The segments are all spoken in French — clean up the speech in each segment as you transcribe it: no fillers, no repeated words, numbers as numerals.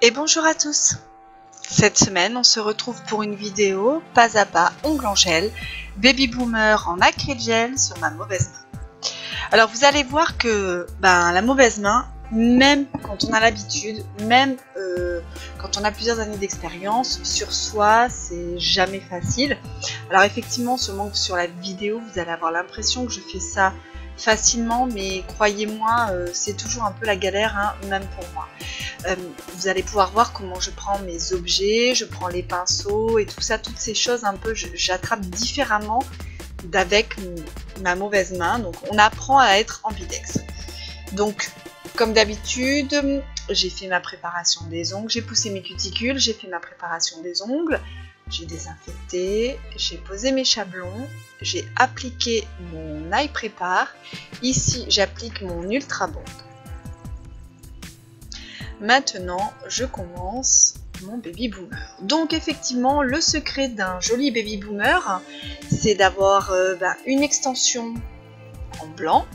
Et bonjour à tous. Cette semaine, on se retrouve pour une vidéo pas à pas, ongle en gel, baby boomer en acryl gel sur ma mauvaise main. Alors vous allez voir que la mauvaise main, même quand on a l'habitude, même quand on a plusieurs années d'expérience, sur soi, c'est jamais facile. Alors effectivement, sur la vidéo, vous allez avoir l'impression que je fais ça facilement, mais croyez-moi, c'est toujours un peu la galère, hein, même pour moi. Vous allez pouvoir voir comment je prends mes objets, je prends les pinceaux et tout ça, toutes ces choses un peu, j'attrape différemment d'avec ma mauvaise main. Donc on apprend à être ambidextre. Donc comme d'habitude, j'ai fait ma préparation des ongles, j'ai poussé mes cuticules, j'ai fait ma préparation des ongles, j'ai désinfecté, j'ai posé mes chablons, j'ai appliqué mon eye prépare. Ici, j'applique mon ultra bond. Maintenant, je commence mon baby boomer. Donc effectivement, le secret d'un joli baby boomer, c'est d'avoir une extension en blanc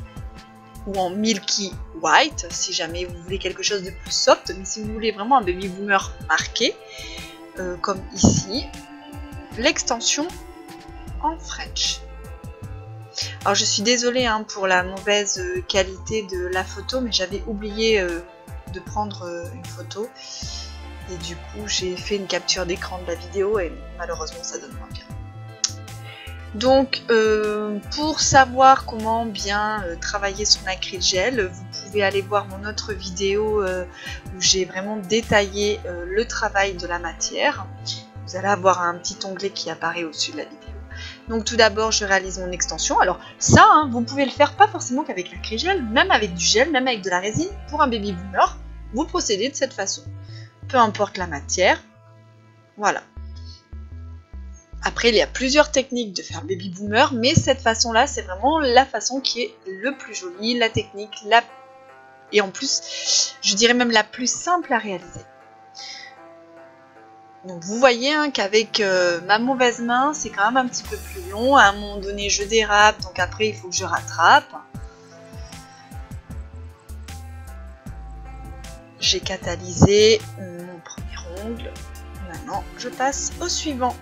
ou en milky white, si jamais vous voulez quelque chose de plus soft. Mais si vous voulez vraiment un baby boomer marqué, comme ici, l'extension en French. Alors je suis désolée pour la mauvaise qualité de la photo, mais j'avais oublié de prendre une photo et du coup j'ai fait une capture d'écran de la vidéo et malheureusement ça donne moins bien. Donc pour savoir comment bien travailler son acryl gel, vous pouvez aller voir mon autre vidéo où j'ai vraiment détaillé le travail de la matière. Vous allez avoir un petit onglet qui apparaît au-dessus de la vidéo. Donc tout d'abord je réalise mon extension. Alors ça, vous pouvez le faire pas forcément qu'avec l'acryl gel, même avec du gel, même avec de la résine. Pour un baby boomer, vous procédez de cette façon. Peu importe la matière. Voilà. Après, il y a plusieurs techniques de faire baby boomer, mais cette façon-là, c'est vraiment la façon qui est le plus jolie, la technique, et en plus, je dirais même la plus simple à réaliser. Donc vous voyez qu'avec ma mauvaise main, c'est quand même un petit peu plus long. À un moment donné, je dérape, donc après, il faut que je rattrape. J'ai catalysé mon premier ongle. Maintenant, je passe au suivant.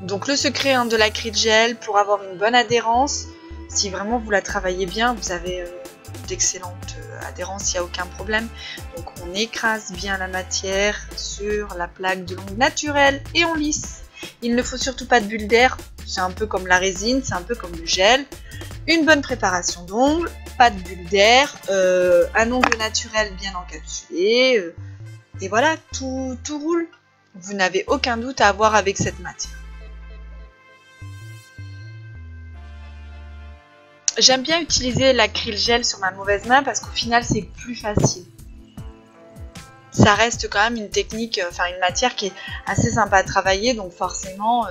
Donc le secret de l'acryl gel pour avoir une bonne adhérence, si vraiment vous la travaillez bien, vous avez d'excellente adhérence, il n'y a aucun problème. Donc on écrase bien la matière sur la plaque de l'ongle naturelle et on lisse. Il ne faut surtout pas de bulles d'air, c'est un peu comme la résine, c'est un peu comme le gel. Une bonne préparation d'ongles, pas de bulles d'air, un ongle naturel bien encapsulé, et voilà, tout roule. Vous n'avez aucun doute à avoir avec cette matière. J'aime bien utiliser l'acryl gel sur ma mauvaise main parce qu'au final c'est plus facile. Ça reste quand même une technique, une matière qui est assez sympa à travailler, donc forcément,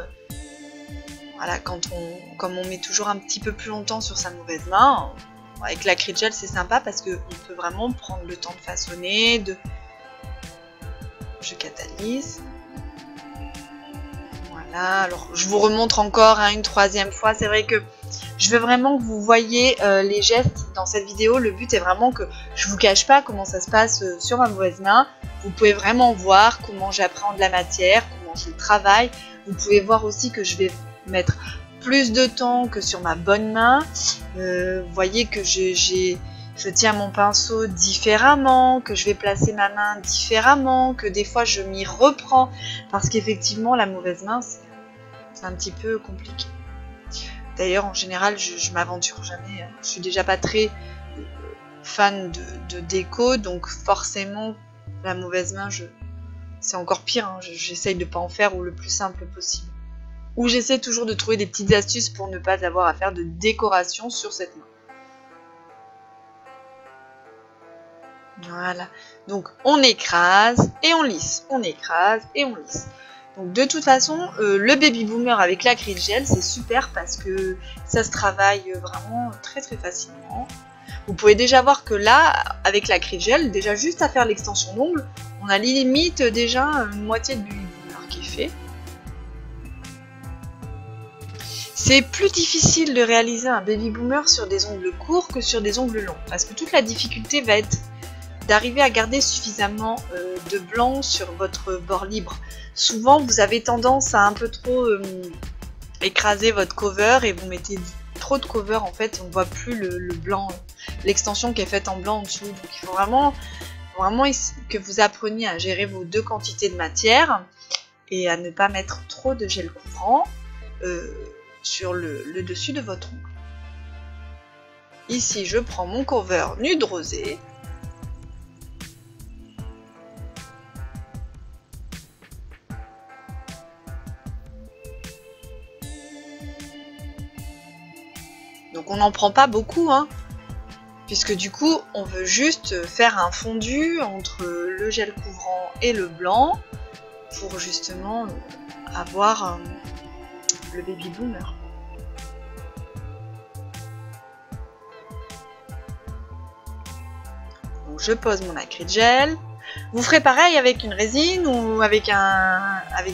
voilà, comme on met toujours un petit peu plus longtemps sur sa mauvaise main, avec l'acryl gel c'est sympa parce qu'on peut vraiment prendre le temps de façonner, je catalyse. Voilà, alors je vous remontre encore une troisième fois, c'est vrai que je veux vraiment que vous voyez les gestes dans cette vidéo. Le but est vraiment que je ne vous cache pas comment ça se passe sur ma mauvaise main. Vous pouvez vraiment voir comment j'appréhende la matière, comment je le travaille. Vous pouvez voir aussi que je vais mettre plus de temps que sur ma bonne main. Vous voyez que je tiens mon pinceau différemment, que je vais placer ma main différemment, que des fois je m'y reprends. Parce qu'effectivement, la mauvaise main, c'est un petit peu compliqué. D'ailleurs, en général, je m'aventure jamais. Je suis déjà pas très fan de déco, donc forcément, la mauvaise main, c'est encore pire. J'essaye de pas en faire ou le plus simple possible. Ou j'essaie toujours de trouver des petites astuces pour ne pas avoir à faire de décoration sur cette main. Voilà. Donc, on écrase et on lisse. On écrase et on lisse. Donc de toute façon, le baby boomer avec l'acryl gel, c'est super parce que ça se travaille vraiment très très facilement. Vous pouvez déjà voir que là, avec l'acryl gel, déjà juste à faire l'extension d'ongle, on a limite déjà une moitié de baby boomer qui est fait. C'est plus difficile de réaliser un baby boomer sur des ongles courts que sur des ongles longs, parce que toute la difficulté va être d'arriver à garder suffisamment de blanc sur votre bord libre. Souvent vous avez tendance à un peu trop écraser votre cover et vous mettez trop de cover, en fait on ne voit plus le blanc, l'extension qui est faite en blanc en dessous. Donc il faut vraiment que vous appreniez à gérer vos deux quantités de matière et à ne pas mettre trop de gel couvrant sur le dessus de votre ongle. Ici je prends mon cover Nude Rosé. Donc on n'en prend pas beaucoup, hein, puisque du coup on veut juste faire un fondu entre le gel couvrant et le blanc pour justement avoir le baby boomer. Donc je pose mon acrylique gel. Vous ferez pareil avec une résine ou avec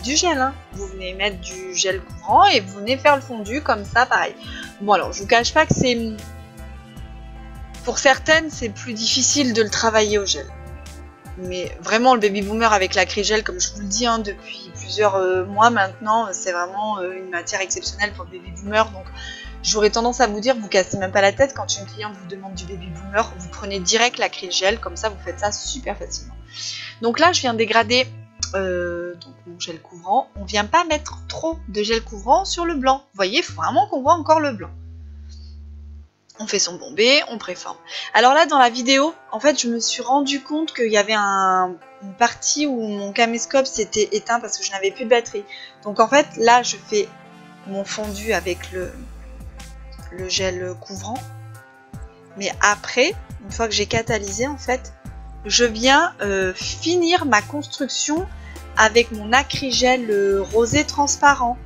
du gel, hein. Vous venez mettre du gel couvrant et vous venez faire le fondu comme ça, pareil. Bon alors, je vous cache pas que c'est... Pour certaines, c'est plus difficile de le travailler au gel. Mais vraiment, le baby boomer avec l'acrylique gel, comme je vous le dis, hein, depuis plusieurs mois maintenant, c'est vraiment une matière exceptionnelle pour le baby boomer. Donc, j'aurais tendance à vous dire, vous cassez même pas la tête quand une cliente vous demande du baby boomer, vous prenez direct l'acrylique gel, comme ça vous faites ça super facilement. Donc là, je viens dégrader donc mon gel couvrant. On vient pas mettre trop de gel couvrant sur le blanc. Vous voyez, il faut vraiment qu'on voit encore le blanc. On fait son bombé, on préforme. Alors là, dans la vidéo, en fait, je me suis rendu compte qu'il y avait une partie où mon caméscope s'était éteint parce que je n'avais plus de batterie. Donc en fait, là, je fais mon fondu avec le gel couvrant. Mais après, une fois que j'ai catalysé, en fait, je viens finir ma construction avec mon acrylique gel rosé transparent.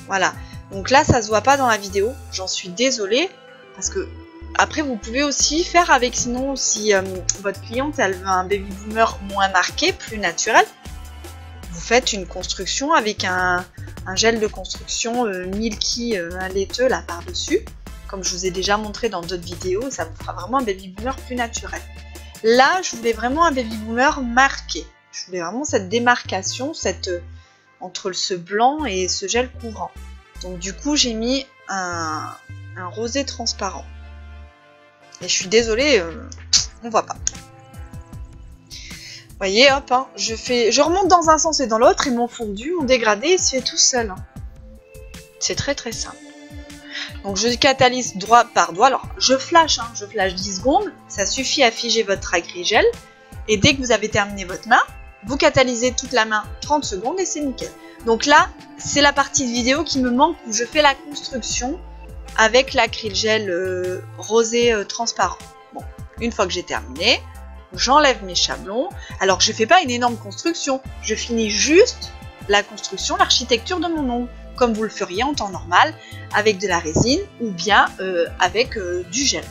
Voilà. Donc là, ça se voit pas dans la vidéo. J'en suis désolée. Parce que après, vous pouvez aussi faire avec, sinon, si votre cliente elle veut un baby boomer moins marqué, plus naturel, vous faites une construction avec un gel de construction milky laiteux là par-dessus. Comme je vous ai déjà montré dans d'autres vidéos, ça vous fera vraiment un baby boomer plus naturel. Là, je voulais vraiment un baby boomer marqué. Je voulais vraiment cette démarcation entre ce blanc et ce gel couvrant. Donc du coup, j'ai mis un rosé transparent. Et je suis désolée, on voit pas. Vous voyez, hop, hein, je remonte dans un sens et dans l'autre, et mon fondu, mon dégradé, il se fait tout seul. Hein. C'est très très simple. Donc je catalyse doigt par doigt. Alors je flash 10 secondes, ça suffit à figer votre acrylique gel. Et dès que vous avez terminé votre main, vous catalysez toute la main 30 secondes et c'est nickel. Donc là, c'est la partie de vidéo qui me manque où je fais la construction avec l'acrylique gel rosé transparent. Bon, une fois que j'ai terminé, j'enlève mes chablons. Alors je fais pas une énorme construction, je finis juste la construction, l'architecture de mon ongle, comme vous le feriez en temps normal avec de la résine ou bien avec du gel.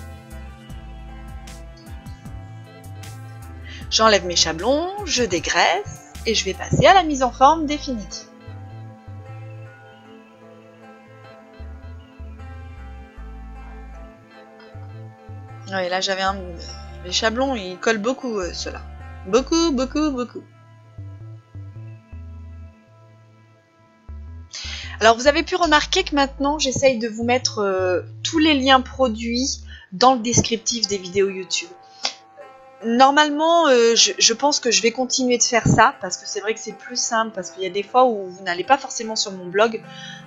J'enlève mes chablons, je dégraisse et je vais passer à la mise en forme définitive. Ouais, là j'avais les chablons, ils collent beaucoup ceux-là. Beaucoup, beaucoup, beaucoup. Alors vous avez pu remarquer que maintenant j'essaye de vous mettre tous les liens produits dans le descriptif des vidéos YouTube. Normalement je pense que je vais continuer de faire ça parce que c'est vrai que c'est plus simple, parce qu'il y a des fois où vous n'allez pas forcément sur mon blog.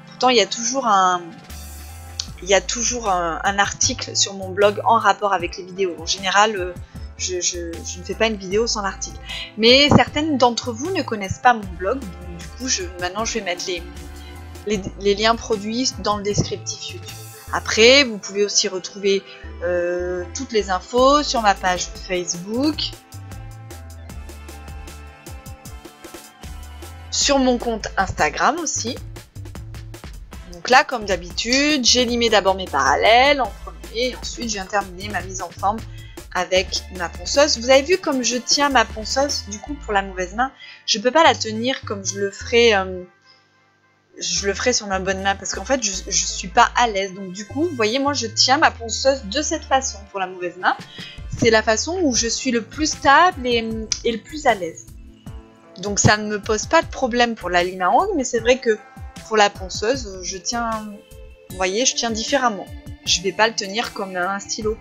Pourtant il y a toujours un article sur mon blog en rapport avec les vidéos. En général, je ne fais pas une vidéo sans l'article. Mais certaines d'entre vous ne connaissent pas mon blog. Donc, du coup, maintenant, je vais mettre les liens produits dans le descriptif YouTube. Après, vous pouvez aussi retrouver toutes les infos sur ma page Facebook, sur mon compte Instagram aussi. Donc là, comme d'habitude, j'ai limé d'abord mes parallèles en premier, et ensuite je viens terminer ma mise en forme avec ma ponceuse. Vous avez vu comme je tiens ma ponceuse, du coup pour la mauvaise main, je ne peux pas la tenir comme je le ferai sur ma bonne main, parce qu'en fait je suis pas à l'aise. Donc du coup, vous voyez, moi je tiens ma ponceuse de cette façon pour la mauvaise main. c'est la façon où je suis le plus stable et le plus à l'aise. Donc ça ne me pose pas de problème pour la lime à ongles, mais c'est vrai que pour la ponceuse, je tiens, vous voyez, je tiens différemment. Je vais pas le tenir comme un stylo.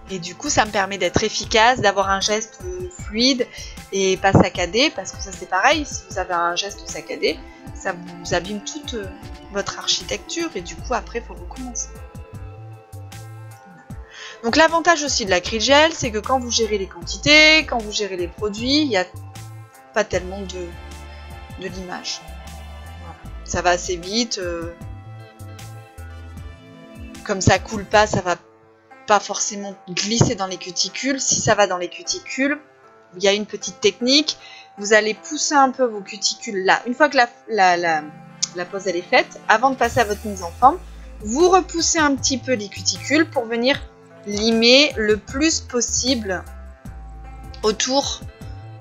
Et du coup, ça me permet d'être efficace, d'avoir un geste fluide et pas saccadé, parce que ça c'est pareil, si vous avez un geste saccadé, ça vous abîme toute votre architecture et du coup après il faut recommencer. Donc l'avantage aussi de l'acryl gel, c'est que quand vous gérez les quantités, quand vous gérez les produits, il n'y a pas tellement de limage. Voilà. Ça va assez vite, comme ça coule pas, ça va pas forcément glisser dans les cuticules. Si ça va dans les cuticules, il y a une petite technique, vous allez pousser un peu vos cuticules là. Une fois que la pose elle est faite, avant de passer à votre mise en forme, vous repoussez un petit peu les cuticules pour venir limer le plus possible autour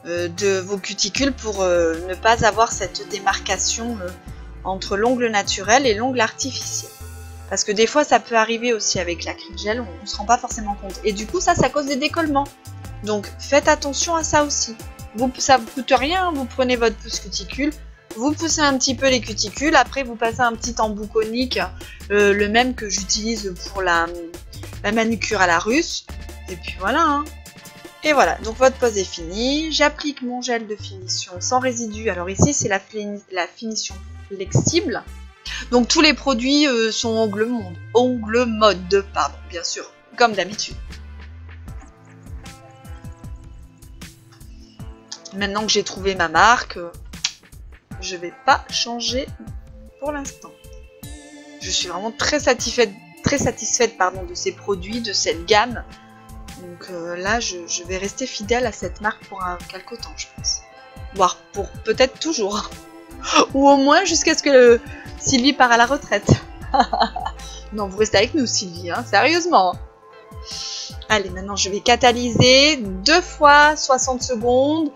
de vos cuticules pour ne pas avoir cette démarcation entre l'ongle naturel et l'ongle artificiel. Parce que des fois, ça peut arriver aussi avec l'acryl gel, on ne se rend pas forcément compte. Et du coup, ça cause des décollements. Donc, faites attention à ça aussi. Ça ne vous coûte rien, vous prenez votre pouce cuticule, vous poussez un petit peu les cuticules, après vous passez un petit embout conique, le même que j'utilise pour la manucure à la russe. Et puis voilà. Hein. Et voilà, donc votre pose est finie. J'applique mon gel de finition sans résidus. Alors ici, c'est la finition flexible. Donc tous les produits sont ongles mode, pardon, bien sûr, comme d'habitude. Maintenant que j'ai trouvé ma marque, je vais pas changer pour l'instant. Je suis vraiment très satisfaite de ces produits, de cette gamme. Donc là, je vais rester fidèle à cette marque pour quelque temps, je pense. Voire pour peut-être toujours. Ou au moins jusqu'à ce que Sylvie part à la retraite. Non, vous restez avec nous, Sylvie, hein, sérieusement. Allez, maintenant je vais catalyser 2 fois 60 secondes,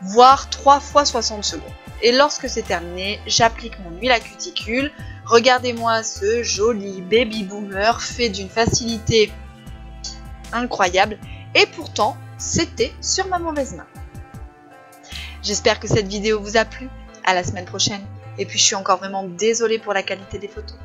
voire 3 fois 60 secondes. Et lorsque c'est terminé, j'applique mon huile à cuticule. Regardez-moi ce joli baby boomer fait d'une facilité incroyable. Et pourtant, c'était sur ma mauvaise main. J'espère que cette vidéo vous a plu. À la semaine prochaine. Et puis je suis encore vraiment désolée pour la qualité des photos.